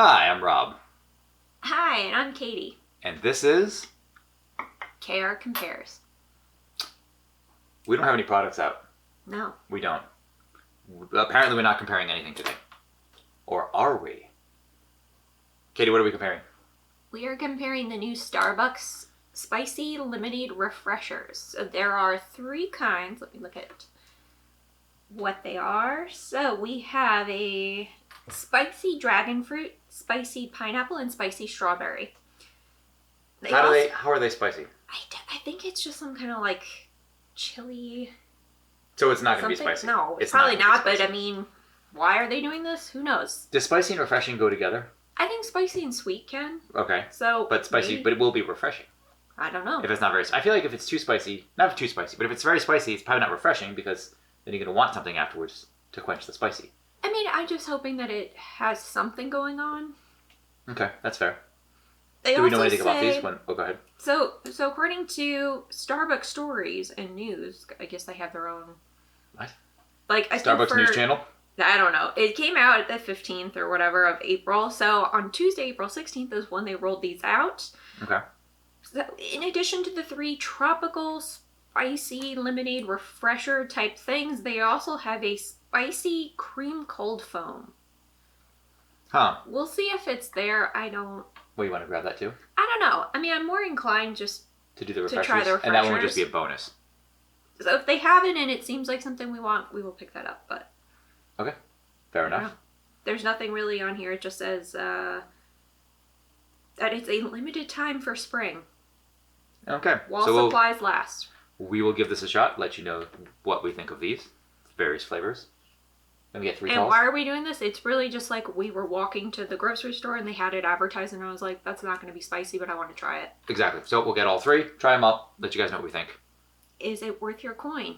Hi, I'm Rob. Hi, and I'm Katie. And this is... KR Compares. We don't have any products out. No. We don't. Apparently we're not comparing anything today. Or are we? Katie, what are we comparing? We are comparing the new Starbucks Spicy Lemonade Refreshers. So there are 3 kinds. Let me look at what they are. So we have a spicy dragon fruit, spicy pineapple, and spicy strawberry. How are they spicy? I think it's just some kind of like chili. So it's not going to be spicy? No, it's probably not, but I mean, why are they doing this? Who knows? Does spicy and refreshing go together? I think spicy and sweet can. Okay. So, but spicy, maybe, but it will be refreshing. I don't know. If it's not very... I feel like if it's too spicy, not too spicy, but if it's very spicy, it's probably not refreshing because then you're going to want something afterwards to quench the spicy. I mean, I'm just hoping that it has something going on. Okay, that's fair. Do we know anything about these? Oh, go ahead. So according to Starbucks Stories and News, I guess they have their own... What? Like, Starbucks News Channel? I don't know. It came out the 15th or whatever of April. So on Tuesday, April 16th is when they rolled these out. Okay. So in addition to the 3 tropical spicy lemonade refresher type things, they also have a spicy cream cold foam. Huh. We'll see if it's there. Well, you want to grab that too? I don't know. I mean, I'm more inclined just to do the refreshers? To try the refreshers. And that one would just be a bonus. So if they have it and it seems like something we want, we will pick that up. But okay. Fair enough. There's nothing really on here. It just says that it's a limited time for spring. Okay. While supplies last. We will give this a shot, let you know what we think of these. Various flavors. Then we get 3 calls. And why are we doing this? It's really just like we were walking to the grocery store and they had it advertised and I was like, that's not going to be spicy, but I want to try it. Exactly. So we'll get all 3, try them up, let you guys know what we think. Is it worth your coin?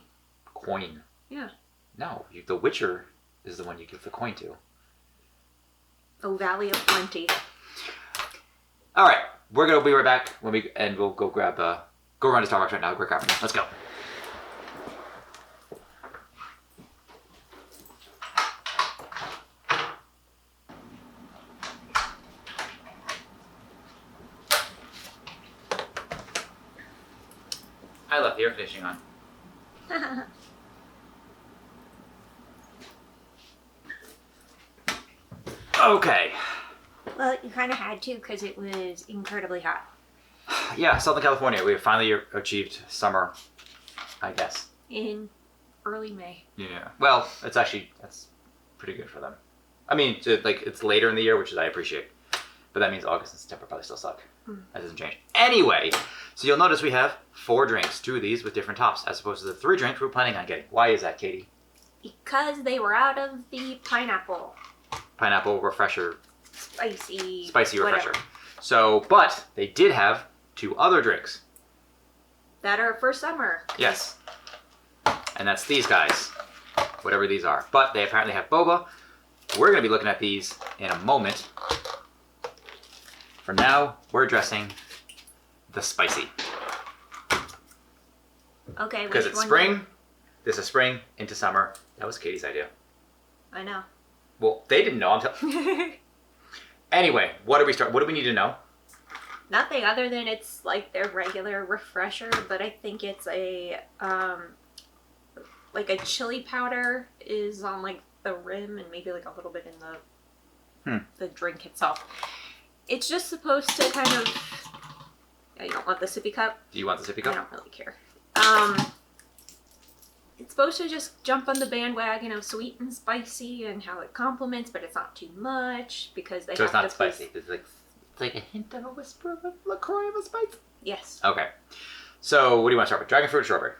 Coin? Yeah. No, The Witcher is the one you give the coin to. Oh, Valley of Plenty. All right, we're gonna be right back and we'll go grab go run to Starbucks right now. Grab them. Let's go. I left the air conditioning on. Okay. Well, you kind of had to because it was incredibly hot. Yeah, Southern California. We have finally achieved summer, I guess. In early May. Yeah. Well, that's pretty good for them. I mean, it's later in the year, which I appreciate. But that means August and September probably still suck. That doesn't change. Anyway, so you'll notice we have 4 drinks, 2 of these with different tops, as opposed to the 3 drinks we're planning on getting. Why is that, Katie? Because they were out of the pineapple. Pineapple refresher. Spicy refresher. So, but they did have 2 other drinks. That are for summer. Yes. And that's these guys. Whatever these are. But they apparently have boba. We're going to be looking at these in a moment. For now, we're addressing the spicy. Okay. Because it's spring. This is spring into summer. That was Katie's idea. I know. Well, they didn't know. Anyway, what do we need to know? Nothing other than it's like their regular refresher, but I think it's a like a chili powder is on like the rim and maybe like a little bit in the drink itself. It's just supposed to kind of... You don't want the sippy cup? Do you want the sippy cup? I don't really care. It's supposed to just jump on the bandwagon of sweet and spicy and how it complements, but it's not too much because they. So it's not spicy. It's like a hint of a whisper of a LaCroix of a spice. Yes. Okay. So what do you want to start with? Dragon fruit or strawberry?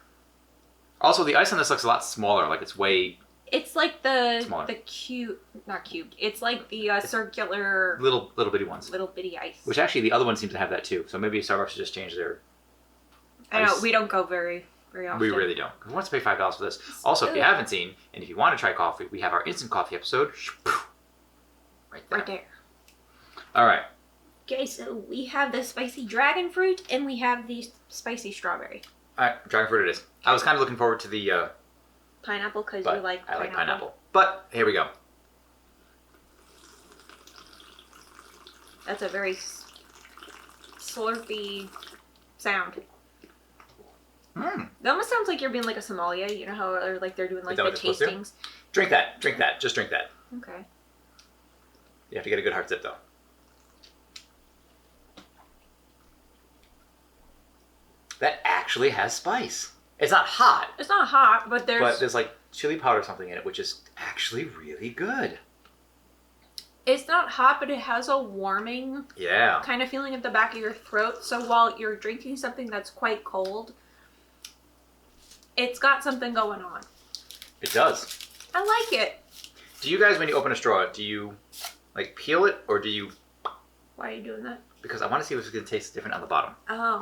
Also, the ice on this looks a lot smaller. Like it's way. It's like not cubed. It's like the circular. Little bitty ones. Little bitty ice. Which actually the other ones seem to have that too. So maybe Starbucks should just change their. I know we don't go very often. We really don't. Who wants to pay $5 for this? Also, if you haven't seen, and if you want to try coffee, we have our instant coffee episode. Right there. Right there. All right. Okay, so we have the spicy dragon fruit and we have the spicy strawberry. All right, dragon fruit it is. I was kind of looking forward to the pineapple because you like pineapple. I like pineapple. But here we go. That's a very slurpy sound. Mm. It almost sounds like you're being like a sommelier. You know how or like they're doing like the tastings. Drink that. Drink that. Just drink that. Okay. You have to get a good hard sip though. That actually has spice. It's not hot. It's not hot, but there's like chili powder or something in it, which is actually really good. It's not hot, but it has a warming kind of feeling at the back of your throat. So while you're drinking something that's quite cold, it's got something going on. It does. I like it. Do you guys, when you open a straw, do you like peel it or do you... Why are you doing that? Because I want to see if it's going to taste different on the bottom. Oh.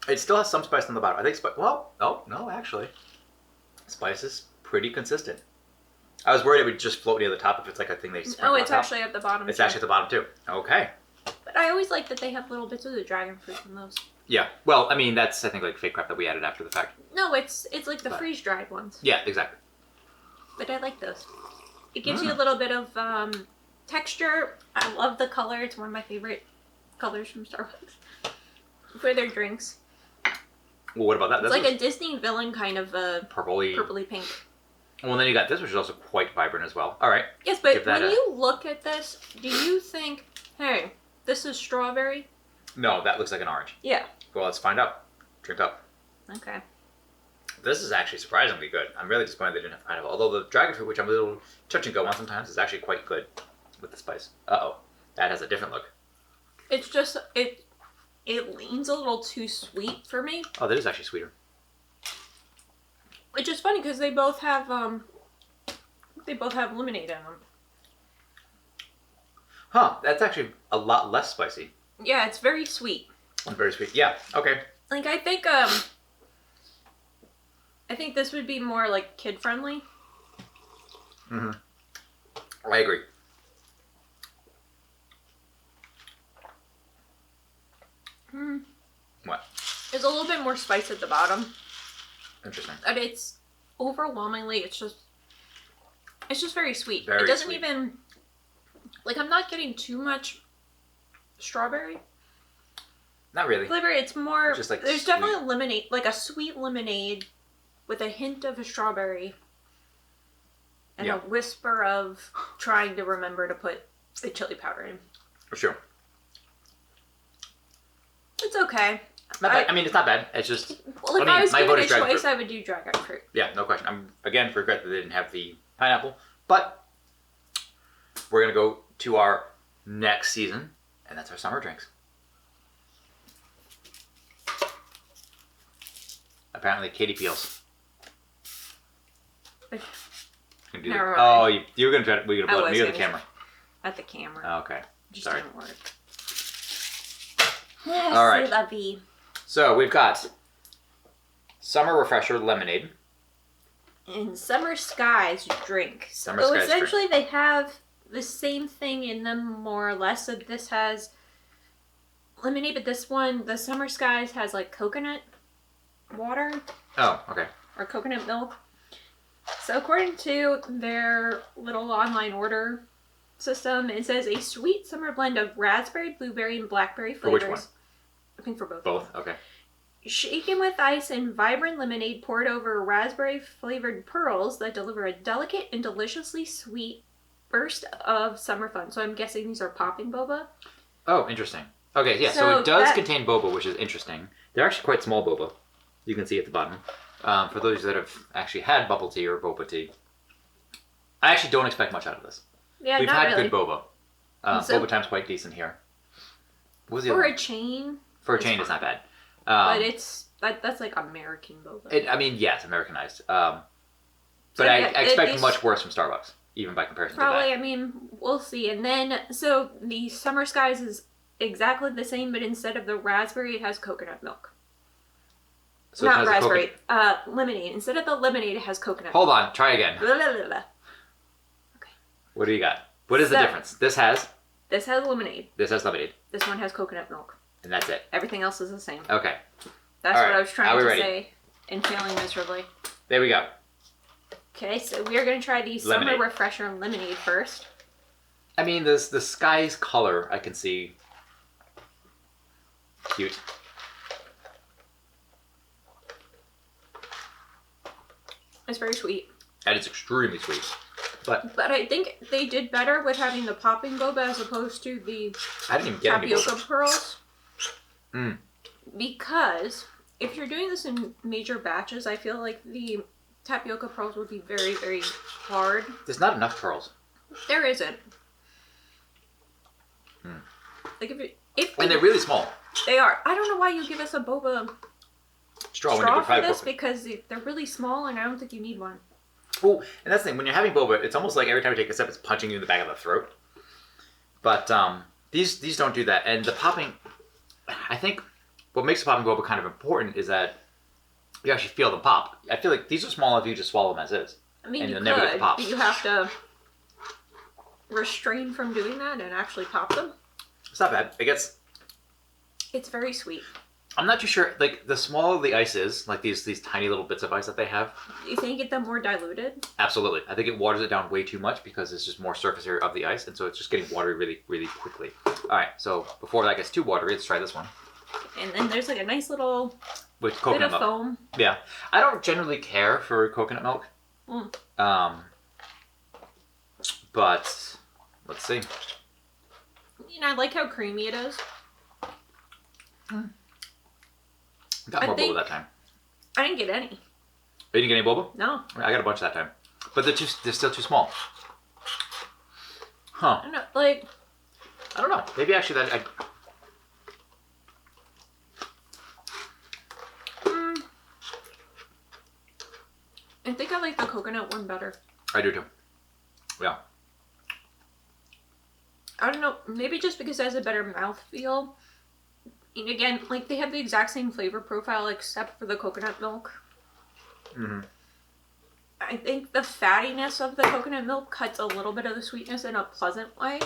It still has some spice on the bottom. I think well, oh, no, actually. Spice is pretty consistent. I was worried it would just float near the top if it's like a thing they sprinkle Oh, it's actually at the bottom. It's actually at the bottom too. Okay. But I always like that they have little bits of the dragon fruit in those. Yeah. Well, I mean, that's, I think, like fake crap that we added after the fact. No, it's like the freeze-dried ones. Yeah, exactly. But I like those. It gives you a little bit of texture. I love the color. It's one of my favorite colors from Starbucks for their drinks. Well, what about that? It's like a Disney villain kind of purpley pink. Well, then you got this, which is also quite vibrant as well. All right. Yes, but when you look at this, do you think, hey, this is strawberry? No, that looks like an orange. Yeah. Well, let's find out. Drink up. Okay. This is actually surprisingly good. I'm really disappointed they didn't have pineapple. Although the dragon fruit, which I'm a little touch and go on sometimes, is actually quite good with the spice. Uh-oh. That has a different look. It's just, it leans a little too sweet for me. Oh, that is actually sweeter. Which is funny because they both have lemonade in them. Huh, that's actually a lot less spicy. Yeah, it's very sweet. Very sweet. Yeah, okay. Like, I think this would be more, like, kid-friendly. Mm-hmm. I agree. What? There's a little bit more spice at the bottom. Interesting. But it's overwhelmingly, it's just very sweet. Very it doesn't sweet. even, like, I'm not getting too much strawberry Not really. flavor. It's more, Just like there's sweet. definitely lemonade, like a sweet lemonade with a hint of a strawberry and a whisper of trying to remember to put the chili powder in. For sure. It's okay. Not bad. I mean, it's not bad. It's just... Well, if I was given a choice, I would do dragon fruit. Yeah, no question. I'm, again, regret that they didn't have the pineapple. But we're going to go to our next season, and that's our summer drinks. Apparently, Katie peels. Can do Never that. mind. Oh, you were going to try to... Were you going to blow it at me or the gonna camera? At the camera. Oh, okay. Just Sorry. didn't work. All right. C'est la vie. So, we've got Summer Refresher Lemonade. And Summer Skies drink. Summer So Skies essentially they have the same thing in them more or less. So this has lemonade, but this one, the Summer Skies, has like coconut water Oh, okay. or coconut milk. So according to their little online order system, it says a sweet summer blend of raspberry, blueberry, and blackberry For flavors. which one? I think for both. Both? Okay. Shaken with ice and vibrant lemonade poured over raspberry-flavored pearls that deliver a delicate and deliciously sweet burst of summer fun. So I'm guessing these are popping boba. Oh, interesting. Okay, yeah, so it does contain boba, which is interesting. They're actually quite small boba. You can see at the bottom. For those that have actually had bubble tea or boba tea, I actually don't expect much out of this. Yeah, We've not had really. good boba. So- Boba time's quite decent here. What was the For other a chain, For a it's chain, it's fine. not bad. but that's like American boba. I mean, yeah, it's Americanized. But So, I yeah, expect these- much worse from Starbucks, even by comparison Probably, to I mean, we'll see. And then, so the Summer Skies is exactly the same, but instead of the raspberry, it has coconut milk. that. So it Not has a raspberry, lemonade. Instead of the lemonade, it has coconut Hold on, try again. milk. Blah, blah, blah. What do you got? What is the So- difference? This has Lemonade. lemonade, This one has coconut milk. and that's it. Everything else is the same. Okay, That's All what right. I was Are trying we to ready? say and failing miserably. there we go. Okay, so we are going to try the Lemonade. Summer Refresher Lemonade first. I mean, the sky's color, I can see. Cute. It's very sweet. And it's extremely sweet. But But I think they did better with having the popping boba as opposed to the I didn't even get any tapioca boba. pearls. Mm. Because if you're doing this in major batches, I feel like the tapioca pearls would be very, very hard. There's not enough pearls. There isn't. Hmm. Like And they're really small. they are. I don't know why you give us a boba Straw when you straw could for probably this put- because they're really small and I don't think you need one. Oh, and that's the thing. When you're having boba, it's almost like every time you take a sip, it's punching you in the back of the throat. But these don't do that. And the popping, I think, what makes the popping boba kind of important is that you actually feel them pop. I feel like these are small if you just swallow them as is. I mean, And you you'll never get the could, pops. but you have to restrain from doing that and actually pop them. It's not bad. It gets. It's very sweet. I'm not too sure. Like the smaller the ice is, like these tiny little bits of ice that they have. You think you get them more diluted? Absolutely. I think it waters it down way too much because it's just more surface area of the ice, and so it's just getting watery really, really quickly. All right. So before that gets too watery, let's try this one And then there's like a nice little with bit coconut of milk. foam. Yeah, I don't generally care for coconut milk. Mm. But let's see. You know, I like how creamy it is. Got I more think- boba that time. I didn't get any. You didn't get any boba? No. I got a bunch that time, but they're still too small. Huh? I don't know. Like, I don't know. Maybe actually that I think I like the coconut one better. I do too. Yeah. I don't know. Maybe just because it has a better mouthfeel. And again, like they have the exact same flavor profile except for the coconut milk. Mm-hmm. I think the fattiness of the coconut milk cuts a little bit of the sweetness in a pleasant way.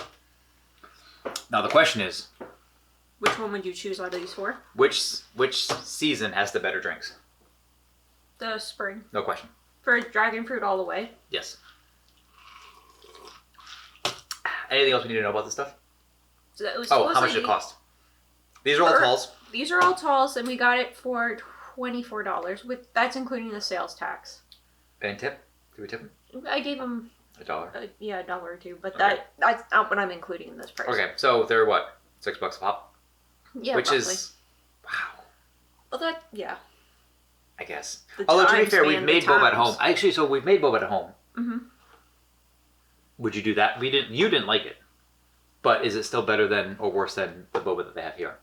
Now the question is, Which one would you choose out of these four? which season has the better drinks? The spring. No question. For dragon fruit all the way. Yes. Anything else we need to know about this stuff? So that was Oh, how much did supposedly- it cost? These are all talls. These are all talls, and we got it for $24. That's including the sales tax. And tip? Did we tip them? I gave them $1. $1 or $2, but Okay. that's not what I'm including in this price. Okay, so they're what? $6 a pop? Yeah, Which roughly. is wow. Well, I guess. The Although to be times, fair, we've man, made the boba at times. home. Actually, so we've made boba at home. Mm-hmm. Would you do that? We didn't. You didn't like it, but is it still better than or worse than the boba that they have here?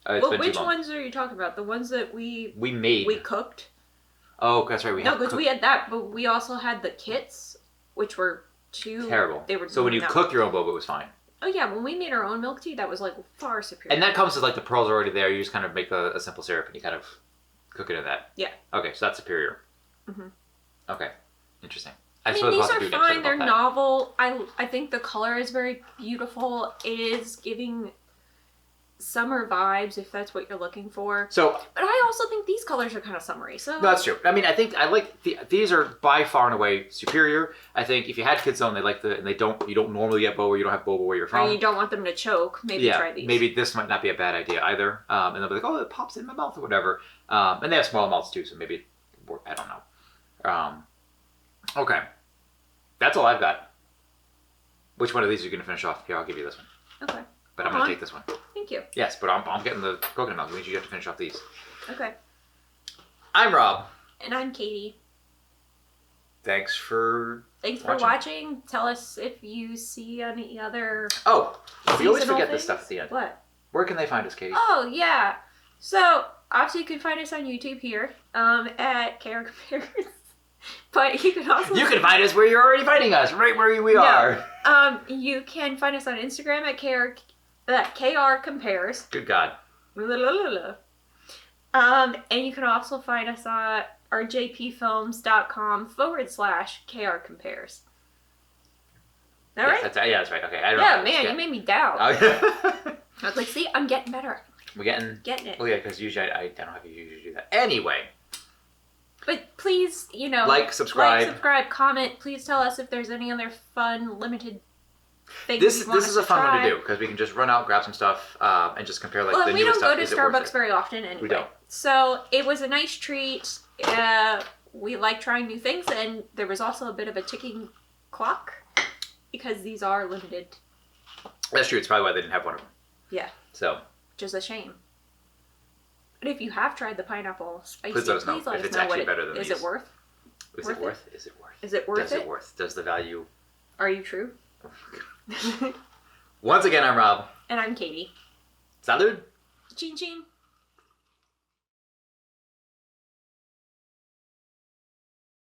It's Well, been too which long. ones are you talking about? The ones that we made? cooked? Oh, that's right. We No, have because cooked. we had that, but we also had the kits, which were Terrible. They were So when you no. cook your own boba, it was fine. Oh yeah, when we made our own milk tea, that was like far superior. And that comes with like the pearls are already there. You just kind of make a simple syrup and you kind of cook it in that. Yeah. Okay, so that's superior. Mhm. Okay, interesting. I mean, suppose we'll these have to are do an episode fine. They're about that. novel. I think the color is very beautiful. It is giving summer vibes if that's what you're looking for. So But I also think these colors are kind of summery. So no, that's true. I mean, I think I like these are by far and away superior. I think if you had kids on, they like and you don't normally get boba. You don't have boba where you're or from. you don't want them to choke. Maybe yeah, try these. maybe this might not be a bad idea either. And they'll be like, oh, it pops in my mouth or whatever. And they have small amounts too, so maybe I don't know. Okay, that's all I've got. Which one of these are you gonna finish off? Here, I'll give you this one. Okay. But I'm gonna take this one. Thank you. Yes, but I'm getting the coconut milk. It means you have to finish off these. Okay. I'm Rob. And I'm Katie. Thanks for Thanks for watching. Tell us if you see any other Oh, we always seasonal forget this things. stuff at the end. What? Where can they find us, Katie? Oh, yeah. So, obviously you can find us on YouTube here at KR Compares. But you can also... You can find us where you're already finding us, right where we are. You can find us on Instagram at KR Compares. Good God. And you can also find us on rjpfilms.com/KR Compares. All right? That's right. Okay. I don't Yeah, know. man, you made me doubt. Oh. I was like, see, I'm getting better. We're getting... Getting it. Oh, yeah, because usually I don't have you usually do that. Anyway. But please, Like, subscribe. Comment. Please tell us if there's any other fun, limited things This you want us is a to fun one try. to do because we can just run out, grab some stuff, and just compare like Well, the we newest don't stuff. go Is to it worth Starbucks it? very often anyway. We don't. So it was a nice treat. We like trying new things, and there was also a bit of a ticking clock because these are limited. That's true. It's probably why they didn't have one of them. Yeah. So. Which is a shame. But if you have tried the pineapple spicy, Please let us know if it's actually better than is these. it worth? Is Worth it worth? Is it worth? Is it worth Does it worth? Does the value? Are you true? Once again, I'm Rob. And I'm Katie. Salud. Chin chin.